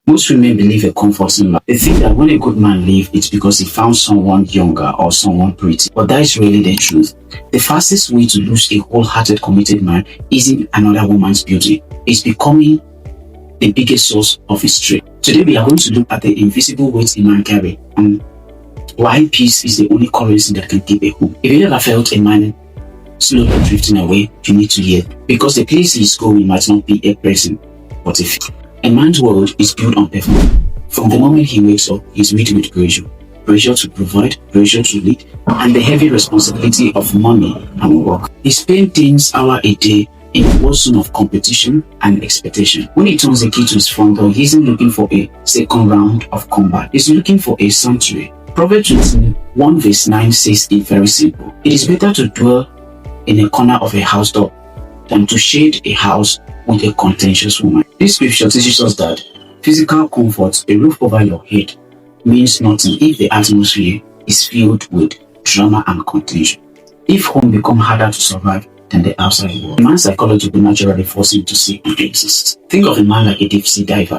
Most women believe a comforting life. They think that when a good man leaves, it's because he found someone younger or someone pretty. But that is really the truth. The fastest way to lose a wholehearted, committed man isn't another woman's beauty. It's becoming the biggest source of his strength. Today we are going to look at the invisible weight a man carries and why peace is the only currency that can keep a home. If you ever felt a man slowly drifting away, you need to hear. Because the place he's going might not be a person, but a feeling. A man's world is built on performance. From the moment he wakes up, he's meeting with pressure. Pressure to provide, pressure to lead, and the heavy responsibility of money and work. He spends 10 hours a day in a war zone of competition and expectation. When he turns the key to his front door, he isn't looking for a second round of combat. He's looking for a sanctuary. Proverbs 21 verse 9 says it very simple. It is better to dwell in a corner of a house door than to shade a house with a contentious woman. This scripture teaches us that physical comfort, a roof over your head, means nothing if the atmosphere is filled with drama and contention. If home becomes harder to survive than the outside world, a man's psychology will naturally force him to seek and exist. Think of a man like a deep sea diver.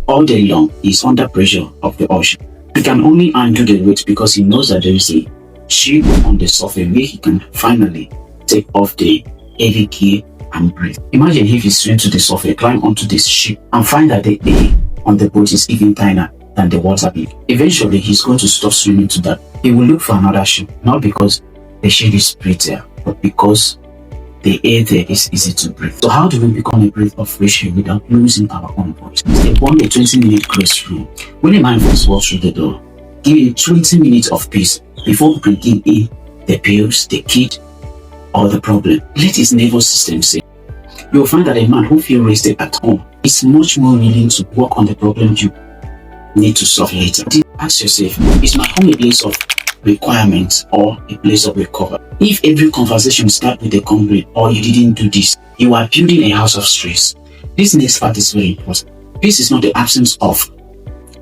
All day long, he is under pressure of the ocean. He can only undo the weight because he knows that there is a ship on the surface where he can finally take off the heavy gear and breathe. Imagine if he swim to the surface, climb onto this ship, and find that the air on the boat is even tinier than the water beneath. Eventually, he's going to stop swimming to that. He will look for another ship, not because the ship is prettier, but because the air there is easy to breathe. So how do we become a breath of fresh air without losing our own voice? Step 1, a 20-minute grace rule. When a man first walks through the door, give him 20 minutes of peace before bringing in the pills, the kid, or the problem. Let his nervous system say. You will find that a man who feels rested at home is much more willing to work on the problem you need to solve later. Ask yourself, is my home a place of requirements or a place of recovery? If every conversation starts with a complaint or you didn't do this, you are building a house of stress. This next part is very important. Peace is not the absence of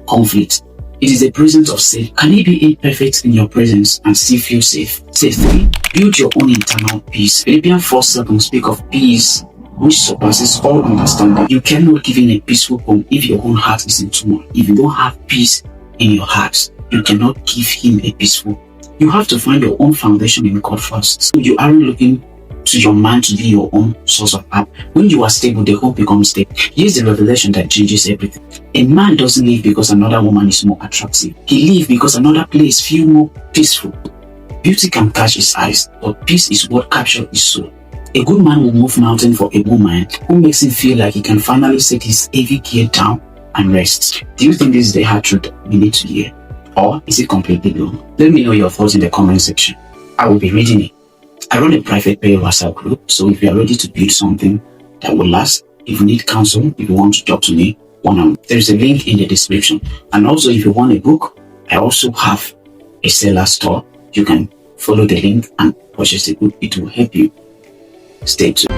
conflict. It is the presence of safe. Can it be imperfect in your presence and still feel safe? Step 3, build your own internal peace. Philippians 4:7 speak of peace which surpasses all understanding. You cannot give in a peaceful home if your own heart is in turmoil. If you don't have peace in your heart, you cannot give him a peaceful. You have to find your own foundation in God first. So you aren't looking to your man to be your own source of help. When you are stable, the home becomes stable. Here's the revelation that changes everything. A man doesn't live because another woman is more attractive. He lives because another place feels more peaceful. Beauty can catch his eyes, but peace is what captures his soul. A good man will move mountain for a woman who makes him feel like he can finally set his heavy gear down and rest. Do you think this is the hard truth we need to hear? Or is it completely wrong? Let me know your thoughts in the comment section. I will be reading it. I run a private paid WhatsApp group, so if you are ready to build something that will last, if you need counsel, if you want to talk to me one-on-one, there's a link in the description. And also, if you want a book, I also have a seller store. You can follow the link and purchase the book. It will help you. Stay tuned.